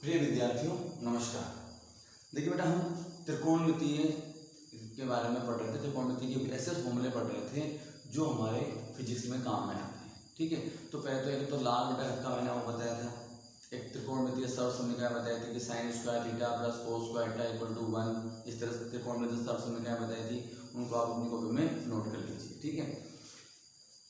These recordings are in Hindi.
प्रिय विद्यार्थियों नमस्कार। देखिए बेटा, हम त्रिकोणमितीय के बारे में पढ़ रहे थे। त्रिकोणमितीय के ऐसे फॉर्मूले पढ़ रहे थे जो हमारे फिजिक्स में काम में आते हैं। ठीक है, तो पहले तो एक तो लाल बेटा का मैंने वो बताया था, एक त्रिकोणमितीय सर्वसमीकरण बताई थी कि sine square theta plus cos square theta equal to 1। इस तरह से त्रिकोणमितीय सर्वसमीकरण बताई थी, उनको आप अपनी कॉपी में नोट कर लीजिए। ठीक है,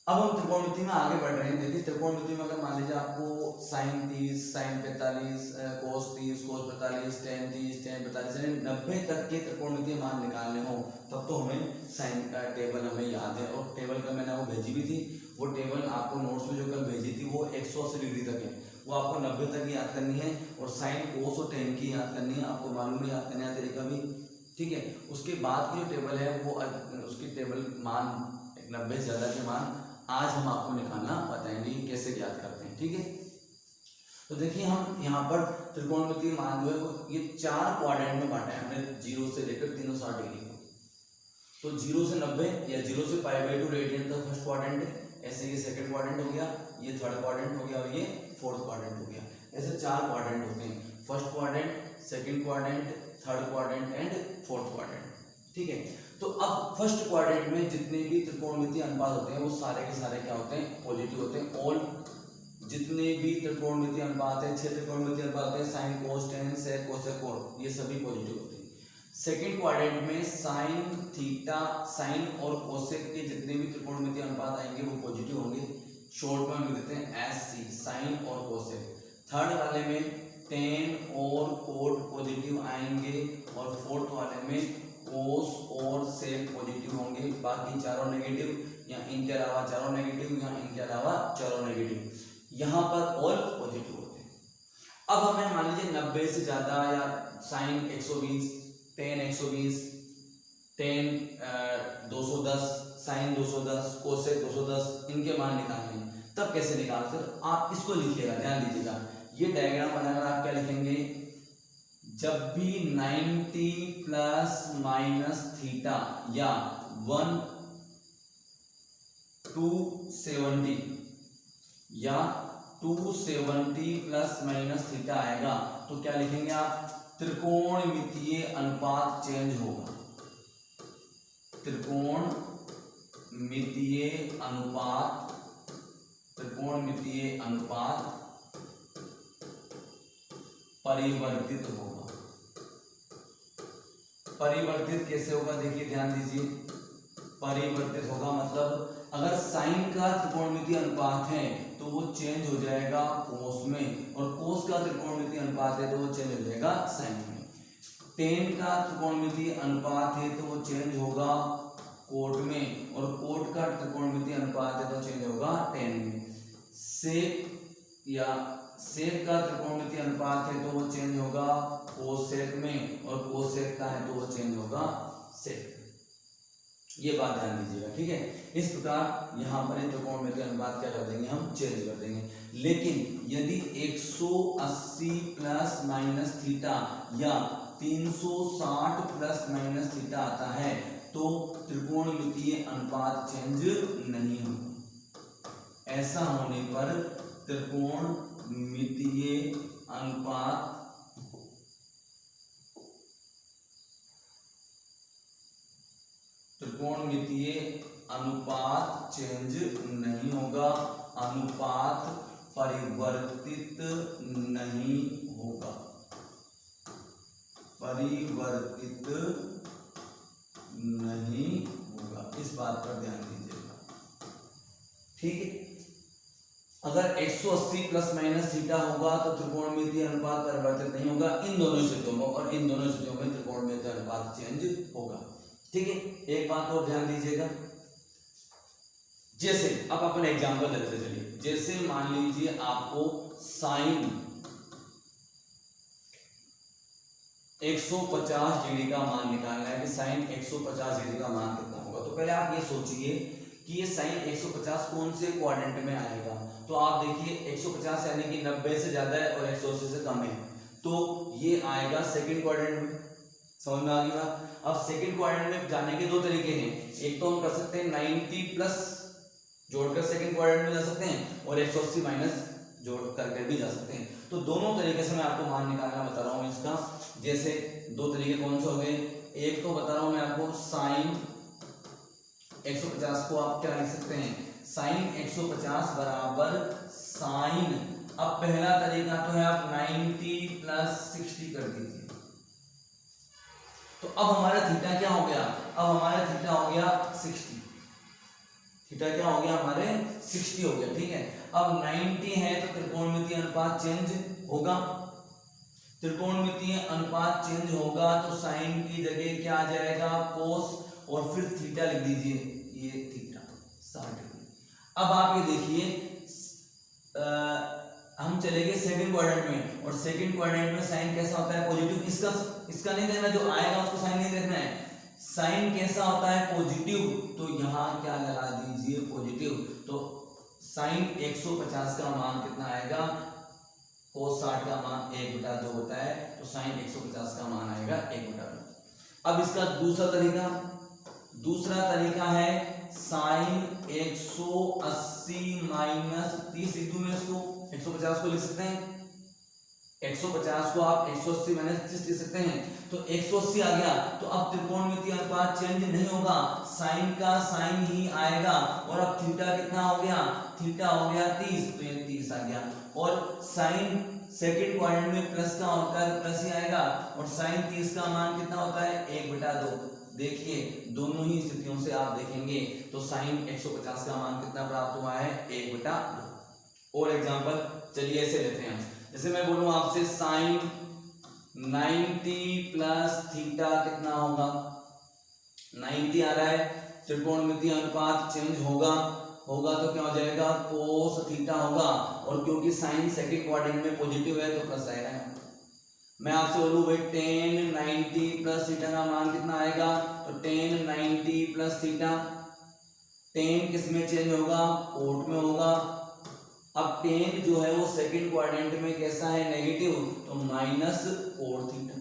अब हम त्रिकोणमिति में आगे बढ़ रहे हैं। देखिए त्रिकोणमिति में अगर मान लीजिए आपको साइन 30, साइन 45, कोस 30, कोस 45, टेन 30, टेन 45 यानी 90 तक के त्रिकोणमितीय मान निकालने हो तब तो हमें साइन का टेबल हमें याद है, और टेबल का मैंने वो भेजी भी थी। वो टेबल आपको नोट्स में जो कल भेजी थी वो 180 डिग्री तक है, वो आपको 90 तक याद करनी है। और साइन कोस और टेन की याद करनी है, आपको मालूम है याद करने का तरीका भी। ठीक है, उसके बाद की जो टेबल है वो उसकी टेबल मान 90 से ज्यादा के मान आज हम आपको निकालना बताएंगे कैसे याद करते हैं। ठीक है, तो देखिए हम यहाँ पर त्रिकोणमितीय मान जो है वो ये 4 क्वाड्रेंट में बांटा है हमने, 0 से लेकर 360 डिग्री को। तो 0 से 90 या 0 से π/2 रेडियन तक फर्स्ट क्वाड्रेंट है, ऐसे ये सेकंड क्वाड्रेंट हो गया, ये थर्ड क्वाड्रेंट हो गया और ये फोर्थ क्वाड्रेंट हो गया। ऐसे 4 क्वाड्रेंट होते हैं, first quadrant, second quadrant, third quadrant and fourth quadrant. ठीक है, तो अब फर्स्ट क्वाड्रेंट में जितने भी त्रिकोणमितीय अनुपात होते हैं वो सारे के सारे क्या होते हैं, पॉजिटिव होते हैं। ऑल जितने भी त्रिकोणमितीय अनुपात है, 6 त्रिकोणमितीय अनुपात होते हैं, sine cos tan sec cosec cot, ये सभी पॉजिटिव होते हैं। सेकंड क्वाड्रेंट में साइन थीटा, साइन और कोसेक के जितने भी त्रिकोणमितीय अनुपात आएंगे वो पॉजिटिव होंगे, शॉर्ट में हम लिखते हैं एससी, साइन और कोसेक। थर्ड वाले में टेन और कोट पॉजिटिव आएंगे, और फोर्थ वाले में कोस और सेक पॉजिटिव होंगे, बाकी चारों नेगेटिव, या इनके अलावा चारों नेगेटिव, या इनके अलावा चारों नेगेटिव। यहाँ पर ऑल पॉजिटिव होते हैं। अब हमें मान लीजिए 90 से ज्यादा या sine 120, tan 120, tan 210, sine 210, cosec 210 इनके मान निकालने हैं, तब कैसे निकालते हैं? तो आप इसको लिखिएगा, ध्यान दीजिएगा। ये डायग्राम बनाकर आप क्या लिखेंगे, जब भी 90 प्लस माइनस थीटा या 270 या 270 प्लस माइनस थीटा आएगा तो क्या लिखेंगे आप, त्रिकोणमितीय अनुपात चेंज होगा। त्रिकोणमितीय अनुपात परिवर्तित होगा। परिवर्तित कैसे होगा, देखिए ध्यान दीजिए। परिवर्तित होगा मतलब अगर साइन का त्रिकोणमितीय अनुपात है तो वो चेंज हो जाएगा कोस में, और कोस का त्रिकोणमितीय अनुपात है तो वो चेंज हो जाएगा साइन में। टेन का त्रिकोणमितीय अनुपात है तो वो चेंज होगा कोट में, और कोट का त्रिकोणमितीय अनुपात है तो चेंज होगा टेन में। सेक का त्रिकोणमितीय अनुपात है तो वो चेंज होगा कोसेक में, और कोसेक का है तो वो चेंज होगा सेक। ये बात ध्यान दीजिएगा। ठीक है, इस प्रकार यहाँ पर त्रिकोणमितीय अनुपात क्या कर देंगे, हम चेंज कर देंगे। लेकिन यदि 180 प्लस माइनस थीटा या 360 प्लस माइनस थीटा आता है तो त्रिकोणमितीय अनुपात चेंज नहीं होगा। ऐसा होने पर त्रिकोणमितीय अनुपात चेंज नहीं होगा, अनुपात परिवर्तित नहीं होगा, परिवर्तित नहीं होगा। इस बात पर ध्यान दीजिएगा। ठीक है, अगर 180 प्लस माइनस थीटा होगा तो त्रिकोणमितीय अनुपात परिवर्तित नहीं होगा इन दोनों स्थितियों में, और इन दोनों स्थितियों में त्रिकोणमितीय अनुपात चेंज होगा। ठीक है, एक बात और ध्यान दीजिएगा। जैसे अब अपन एग्जांपल लेते चलिए, जैसे मान लीजिए आपको साइन 150 डिग्री का मान निकालना है कि साइन 150 डिग्री का मान कितना होगा। तो पहले आप ये सोचिए कि ये साइन 150 कौन से क्वाड्रेंट में आएगा। तो आप देखिए 150 यानी कि 90 से ज्यादा है और 180 से कम है, तो ये आएगा सेकंड क्वाड्रेंट में। समझ में आ गई बात। अब सेकंड क्वाड्रेंट में जाने के दो तरीके हैं, एक तो हम कर सकते हैं 90 प्लस जोड़कर सेकंड क्वाड्रेंट में जा सकते हैं, और 180 माइनस जोड़ करके भी जा सकते हैं। तो दोनों तरीके से मैं आपको मान निकालना बता रहा हूँ इसका। जैसे दो तरीके कौन से हो गए, एक तो बता रहा हूँ मैं आपको साइन 150 को आप क्या लिख सकते हैं, साइन 150 बराबर साइन, अब पहला तरीका तो है आप 90 प्लस 60 कर दीजिए। तो अब हमारा थीटा क्या हो गया, अब हमारा थीटा हो गया 60, थीटा क्या हो गया हमारे 60 हो गया। ठीक है, अब 90 है तो त्रिकोणमितीय अनुपात चेंज होगा, त्रिकोणमितीय अनुपात चेंज होगा तो साइन की जगह क्या आ जाएगा कोस, और फिर थीटा लिख दीजिए, ये थीटा 60 डिग्री। अब आप ये देखिए हम चले गए सेकंड क्वाड्रेंट में, और सेकंड क्वाड्रेंट में साइन कैसा होता है पॉजिटिव, इसका नहीं देखना, जो आएगा उसको साइन नहीं देखना है, साइन कैसा होता है पॉजिटिव, तो यहाँ क्या लगा दीजिए पॉजिटिव। तो साइन 150 का मान कितना आएगा, कोस 60 का मान 1/2 होता है, तो साइन 150 का मान आएगा 1/2। अब इसका दूसरा तरीका है साइन 180 माइनस 30 लिख दूं मैं इसको, 150 को लिख सकते हैं, 150 को आप 180 माइनस 30 लिख सकते हैं, तो 180 आ गया। तो अब त्रिकोणमितीय अनुपात चेंज नहीं होगा, साइन का साइन ही आएगा, और अब थीटा कितना हो गया, थीटा हो गया 30, तो ये 30 आ गया। और साइन सेकंड क्वाड्रेंट में प्लस का होता है, प्लस ही आएगा, और साइन 30 का मान कितना होता है 1/2। देखिए दोनों ही स्थितियों से आप देखेंगे तो साइन 150 का मान कितना प्राप्त हुआ है 1/2। और एग्जांपल चलिए ऐसे लेते हैं, जैसे मैं बोलूं आपसे साइन 90 प्लस थीटा कितना होगा, 90 आ रहा है, त्रिकोणमितीय अनुपात चेंज होगा तो क्या हो जाएगा कोस थीटा होगा, और क्योंकि साइन सेकंड क्वाड्रेंट में पॉजिटिव है तो प्लस आएगा। मैं आपसे बोलूं भाई tan 90 प्लस थीटा का मान कितना आएगा, तो tan 90 प्लस थीटा, tan किस में चेंज होगा, कोट में होगा। अब tan जो है वो सेकंड क्वाड्रेंट में कैसा है नेगेटिव, तो माइनस कोट थीटा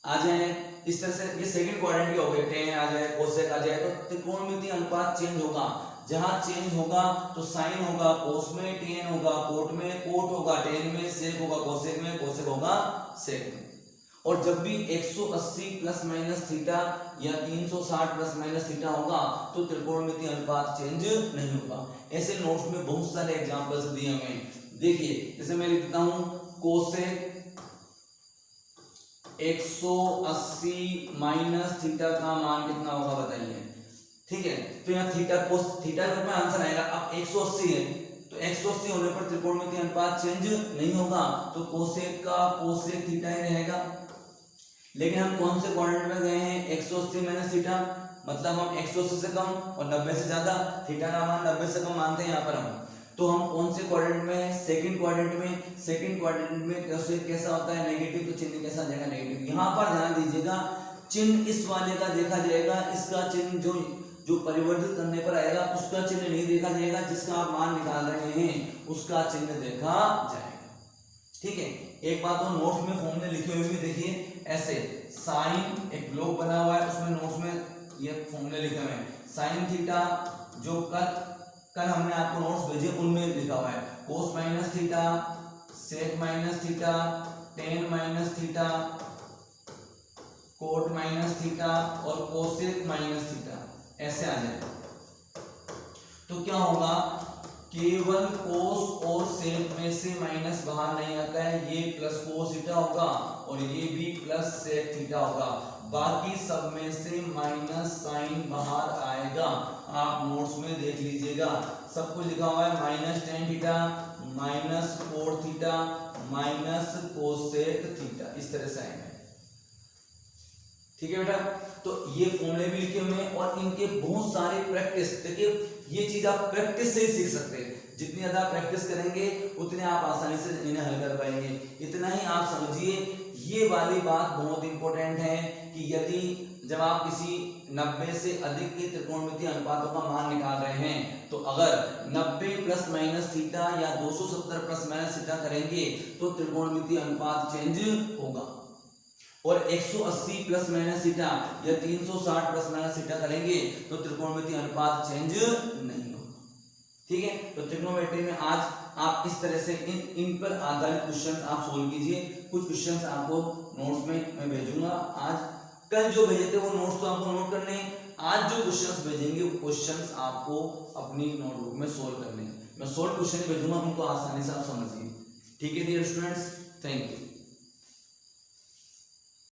आ जाए। इस तरह से ये सेकंड क्वाड्रेंट के हो गए, tan आ जाए कोसेक आ जाए, तो त्रिकोणमितीय अनुपात चेंज होगा, जहां चेंज होगा तो साइन होगा कोस में, tan होगा कोट में, कोट होगा tan में, सेक होगा कोसेक में, कोसेक होगा सेक में। और जब भी 180 प्लस माइनस थीटा या 360 प्लस माइनस थीटा होगा तो त्रिकोणमितीय अनुपात चेंज नहीं होगा। ऐसे नोट्स में बहुत सारे एग्जांपल्स दिए हुए हैं। देखिए जैसे मैं लिखता हूं कोसेक 180 माइनस थीटा का मान कितना होगा बताइए। ठीक है, तो यहाँ थीटा कोस थीटा के रूप में आंसर आएगा। अब 180 है तो 180 होने पर त्रिकोणमितीय अनुपात चेंज नहीं होगा, तो कोसेक का कोसेक थीटा ही रहेगा। लेकिन हम कौन से क्वाड्रेंट में गए हैं, 180 माइनस थीटा, मतलब हम 180 से कम और 90 से ज्यादा, थीटा का मान 90 से कम मानते हैं यहाँ पर हम। तो हम कौन से क्वाड्रेंट में है, सेकंड क्वाड्रेंट में। सेकंड क्वाड्रेंट में कोसेक कैसा होता है नेगेटिव, तो चिन्ह कैसा जाएगा नेगेटिव। यहाँ पर ध्यान दीजिएगा, चिन्ह इस वाले का देखा जाएगा, इसका चिन्ह जो परिवर्तित करने पर आएगा उसका चिन्ह नहीं देखा जाएगा, जिसका आप मान निकाल रहे हैं उसका चिन्ह देखा जाएगा। ठीक है, एक बात और नोट्स में फॉर्मूले लिखे हुए भी देखिए, ऐसे साइन एक ब्लॉक बना हुआ है उसमें नोट्स में ये फॉर्मूले लिखे हुए हैं। साइन थीटा जो कल हमने आपको नोट्स भेजे उनमें लिखा हुआ है, cos minus theta, sec minus theta, tan minus theta, cot minus theta और कोसेक माइनस थीटा, ऐसे आ जाए तो क्या होगा, केवल कोस और सेक में से माइनस बाहर नहीं आता है, ये प्लस कोस थीटा होगा और ये भी प्लस सेक थीटा होगा, बाकी सब में से माइनस साइन बाहर आएगा। आप नोट्स में देख लीजिएगा, सब कुछ लिखा हुआ है, minus tan theta, minus cot theta, minus cosec theta, इस तरह से आएगा। ठीक है बेटा, तो ये फॉर्मूले भी लिखे हुए हैं और इनके बहुत सारे प्रैक्टिस, देखिए ये चीज आप प्रैक्टिस से ही सीख सकते हैं। जितनी ज्यादा प्रैक्टिस करेंगे उतने आप आसानी से इन्हें हल कर पाएंगे। इतना ही आप समझिए, ये वाली बात बहुत इंपॉर्टेंट है कि यदि जब आप किसी 90 से अधिक के त्रिकोणमितीय अनुपातों का मान निकाल रहे हैं तो अगर 90 प्लस माइनस थीटा या 270 प्लस माइनस थीटा करेंगे तो त्रिकोणमितीय अनुपात चेंज होगा, और 180 प्लस माइनस थीटा या 360 प्लस माइनस थीटा करेंगे तो त्रिकोणमितीय अनुपात चेंज नहीं होगा। ठीक है, तो ट्रिग्नोमेट्री में आज आप इस तरह से इन पर आधारित क्वेश्चन आप सोल्व कीजिए। कुछ क्वेश्चन आपको नोट्स में मैं भेजूंगा आज। कल जो भेजे थे वो नोट्स तो आपको नोट करने हैं, आज जो क्वेश्चंस भेजेंगे वो क्वेश्चंस आपको अपनी नोटबुक में सोल्व करने हैं। मैं 16 क्वेश्चन भेजूंगा, उनको आसानी से आप समझिए। ठीक है डियर स्टूडेंट्स, थैंक यू।